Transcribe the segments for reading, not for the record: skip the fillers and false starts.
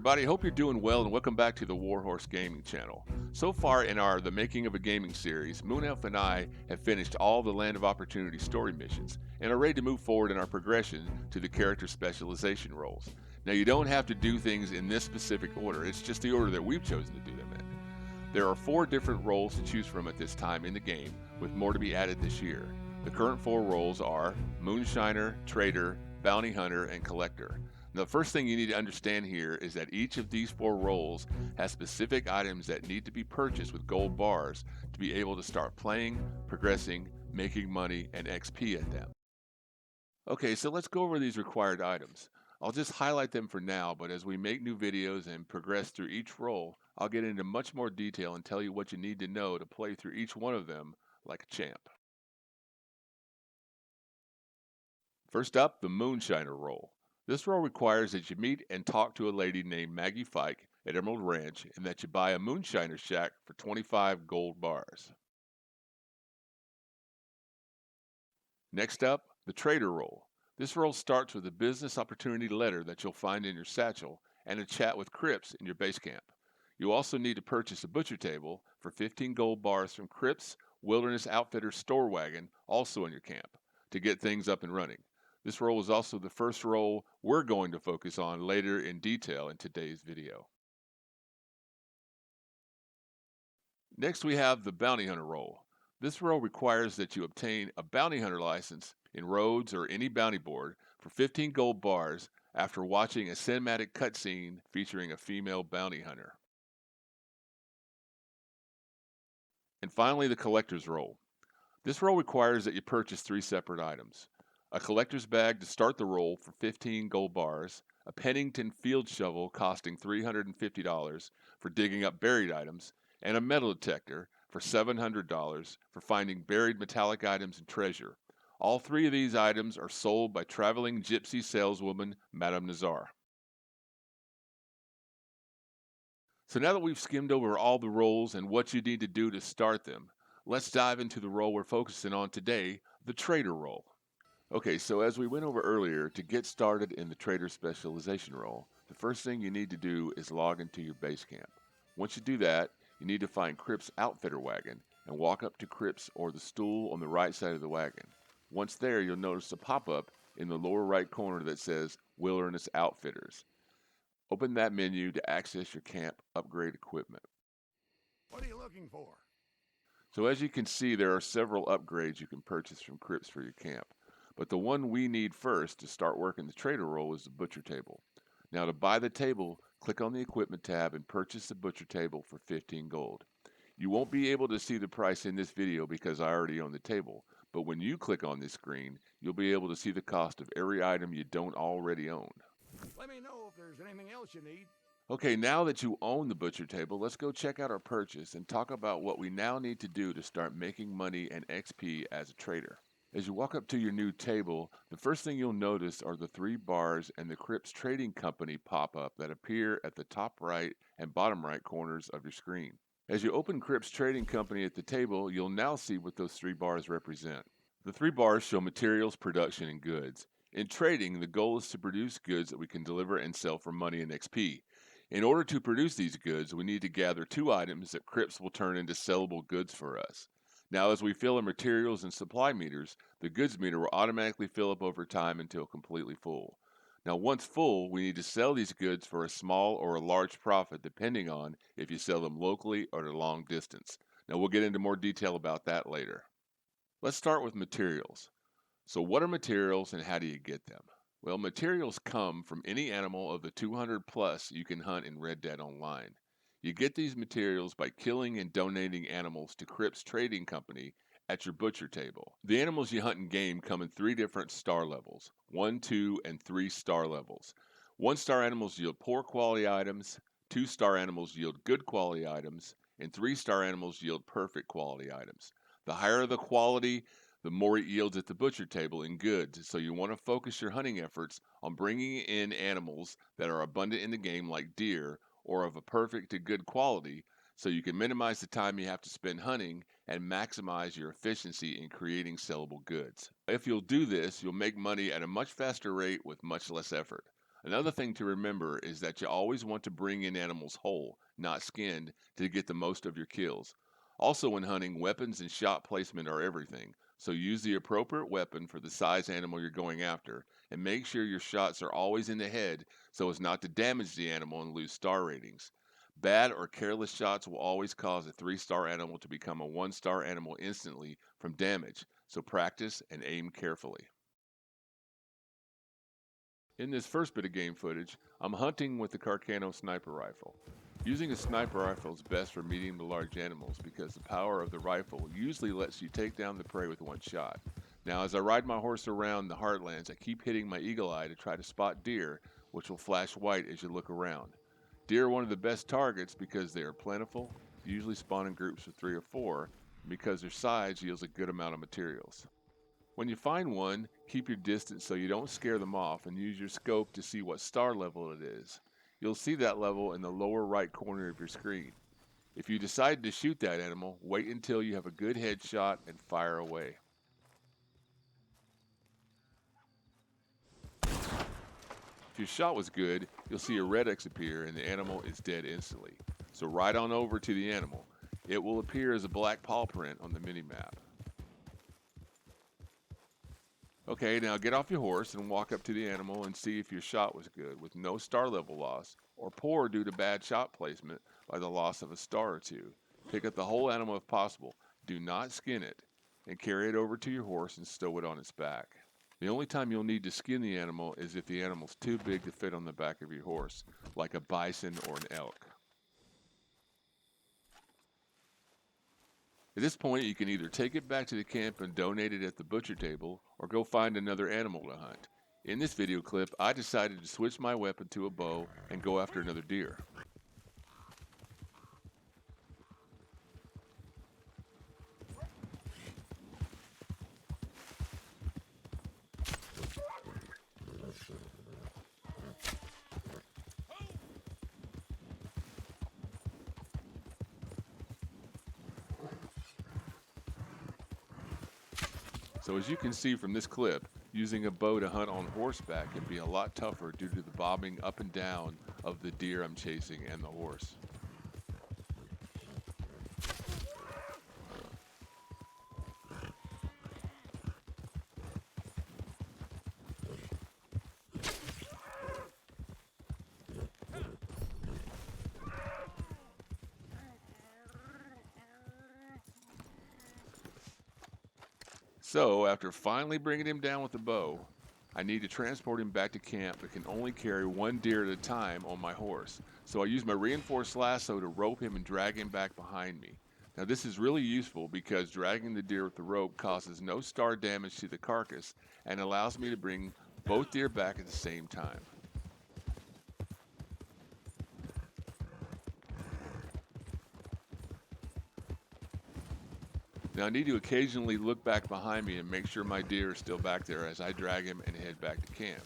everybody. Hope you're doing well and welcome back to the Warhorse Gaming channel. So far in our The Making of a Gaming series, Moonelf and I have finished all the Land of Opportunity story missions and are ready to move forward in our progression to the character specialization roles. Now, you don't have to do things in this specific order, it's just the order that we've chosen to do them in. There are 4 different roles to choose from at this time in the game, with more to be added this year. The current 4 roles are Moonshiner, Trader, Bounty Hunter, and Collector. Now, the first thing you need to understand here is that each of these 4 roles has specific items that need to be purchased with gold bars to be able to start playing, progressing, making money, and XP at them. Okay, so let's go over these required items. I'll just highlight them for now, but as we make new videos and progress through each role, I'll get into much more detail and tell you what you need to know to play through each one of them like a champ. First up, the Moonshiner role. This role requires that you meet and talk to a lady named Maggie Fike at Emerald Ranch and that you buy a Moonshiner shack for 25 gold bars. Next up, the Trader role. This role starts with a business opportunity letter that you'll find in your satchel and a chat with Cripps in your base camp. You also need to purchase a butcher table for 15 gold bars from Cripps Wilderness Outfitters store wagon, also in your camp, to get things up and running. This role is also the first role we're going to focus on later in detail in today's video. Next, we have the Bounty Hunter role. This role requires that you obtain a Bounty Hunter license in Rhodes or any bounty board for 15 gold bars after watching a cinematic cutscene featuring a female bounty hunter. And finally, the Collector's role. This role requires that you purchase 3 separate items. A collector's bag to start the role for 15 gold bars, a Pennington field shovel costing $350 for digging up buried items, and a metal detector for $700 for finding buried metallic items and treasure. All 3 of these items are sold by traveling gypsy saleswoman Madame Nazar. So now that we've skimmed over all the roles and what you need to do to start them, let's dive into the role we're focusing on today, the Trader role. Okay, so as we went over earlier, to get started in the Trader specialization role, the first thing you need to do is log into your base camp. Once you do that, you need to find Cripps Outfitter wagon and walk up to Cripps or the stool on the right side of the wagon. Once there, you'll notice a pop-up in the lower right corner that says Wilderness Outfitters. Open that menu to access your camp upgrade equipment. What are you looking for? So as you can see, there are several upgrades you can purchase from Cripps for your camp. But the one we need first to start working the Trader role is the butcher table. Now to buy the table, click on the equipment tab and purchase the butcher table for 15 gold. You won't be able to see the price in this video because I already own the table, but when you click on this screen, you'll be able to see the cost of every item you don't already own. Let me know if there's anything else you need. Okay, now that you own the butcher table, let's go check out our purchase and talk about what we now need to do to start making money and XP as a trader. As you walk up to your new table, the first thing you'll notice are the 3 bars and the Cripps Trading Company pop-up that appear at the top right and bottom right corners of your screen. As you open Cripps Trading Company at the table, you'll now see what those 3 bars represent. The 3 bars show materials, production, and goods. In trading, the goal is to produce goods that we can deliver and sell for money and XP. In order to produce these goods, we need to gather 2 items that Cripps will turn into sellable goods for us. Now, as we fill our materials and supply meters, the goods meter will automatically fill up over time until completely full. Now, once full, we need to sell these goods for a small or a large profit, depending on if you sell them locally or at a long distance. Now, we'll get into more detail about that later. Let's start with materials. So what are materials and how do you get them? Well, materials come from any animal of the 200 plus you can hunt in Red Dead Online. You get these materials by killing and donating animals to Cripps Trading Company at your butcher table. The animals you hunt in game come in 3 different star levels, 1, 2, and 3 star levels. 1-star animals yield poor quality items, 2-star animals yield good quality items, and 3-star animals yield perfect quality items. The higher the quality, the more it yields at the butcher table in goods, so you want to focus your hunting efforts on bringing in animals that are abundant in the game like deer or of a perfect to good quality, so you can minimize the time you have to spend hunting and maximize your efficiency in creating sellable goods. If you'll do this, you'll make money at a much faster rate with much less effort. Another thing to remember is that you always want to bring in animals whole, not skinned, to get the most of your kills. Also, when hunting, weapons and shot placement are everything, so use the appropriate weapon for the size animal you're going after, and make sure your shots are always in the head so as not to damage the animal and lose star ratings. Bad or careless shots will always cause a 3-star animal to become a 1-star animal instantly from damage, so practice and aim carefully. In this first bit of game footage, I'm hunting with the Carcano sniper rifle. Using a sniper rifle is best for medium to large animals because the power of the rifle usually lets you take down the prey with one shot. Now, as I ride my horse around the heartlands, I keep hitting my eagle eye to try to spot deer, which will flash white as you look around. Deer are one of the best targets because they are plentiful, usually spawn in groups of 3 or 4, and because their size yields a good amount of materials. When you find one, keep your distance so you don't scare them off and use your scope to see what star level it is. You'll see that level in the lower right corner of your screen. If you decide to shoot that animal, wait until you have a good headshot and fire away. If your shot was good, you'll see a red X appear and the animal is dead instantly. So ride on over to the animal. It will appear as a black paw print on the minimap. Okay, now get off your horse and walk up to the animal and see if your shot was good with no star level loss, or poor due to bad shot placement by the loss of a star or two. Pick up the whole animal if possible. Do not skin it, and carry it over to your horse and stow it on its back. The only time you'll need to skin the animal is if the animal's too big to fit on the back of your horse, like a bison or an elk. At this point, you can either take it back to the camp and donate it at the butcher table, or go find another animal to hunt. In this video clip, I decided to switch my weapon to a bow and go after another deer. So as you can see from this clip, using a bow to hunt on horseback can be a lot tougher due to the bobbing up and down of the deer I'm chasing and the horse. So, after finally bringing him down with the bow, I need to transport him back to camp but can only carry one deer at a time on my horse. So I use my reinforced lasso to rope him and drag him back behind me. Now this is really useful because dragging the deer with the rope causes no star damage to the carcass and allows me to bring both deer back at the same time. Now I need to occasionally look back behind me and make sure my deer is still back there as I drag him and head back to camp.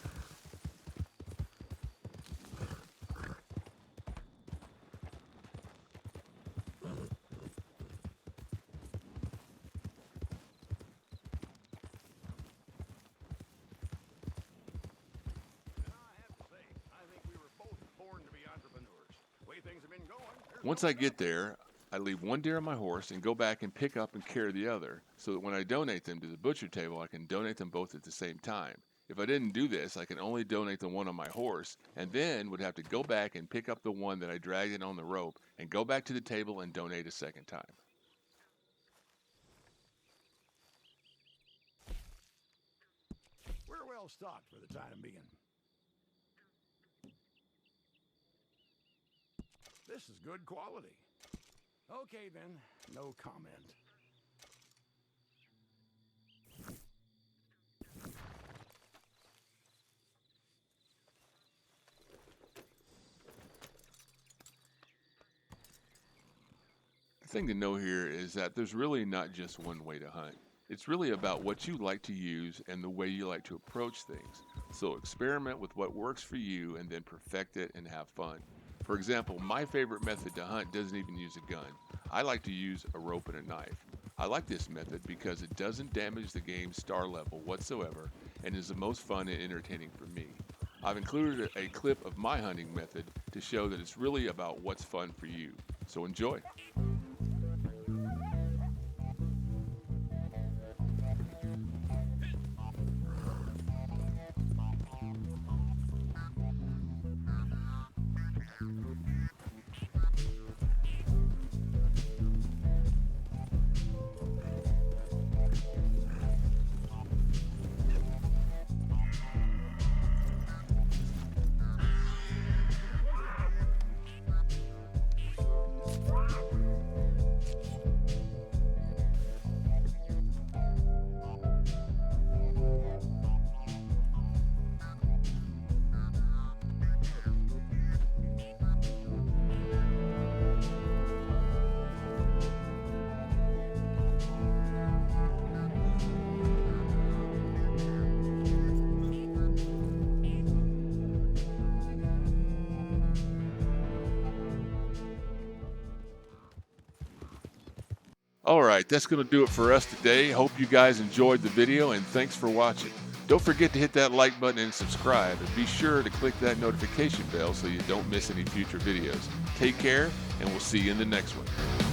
Once I get there, I leave one deer on my horse and go back and pick up and carry the other, so that when I donate them to the butcher table, I can donate them both at the same time. If I didn't do this, I can only donate the one on my horse, and then would have to go back and pick up the one that I dragged in on the rope, and go back to the table and donate a second time. We're well stocked for the time being. This is good quality. Okay then, no comment. The thing to know here is that there's really not just one way to hunt. It's really about what you like to use and the way you like to approach things. So experiment with what works for you and then perfect it and have fun. For example, my favorite method to hunt doesn't even use a gun. I like to use a rope and a knife. I like this method because it doesn't damage the game's star level whatsoever and is the most fun and entertaining for me. I've included a clip of my hunting method to show that it's really about what's fun for you. So enjoy. All right, that's going to do it for us today. Hope you guys enjoyed the video, and thanks for watching. Don't forget to hit that like button and subscribe, and be sure to click that notification bell so you don't miss any future videos. Take care, and we'll see you in the next one.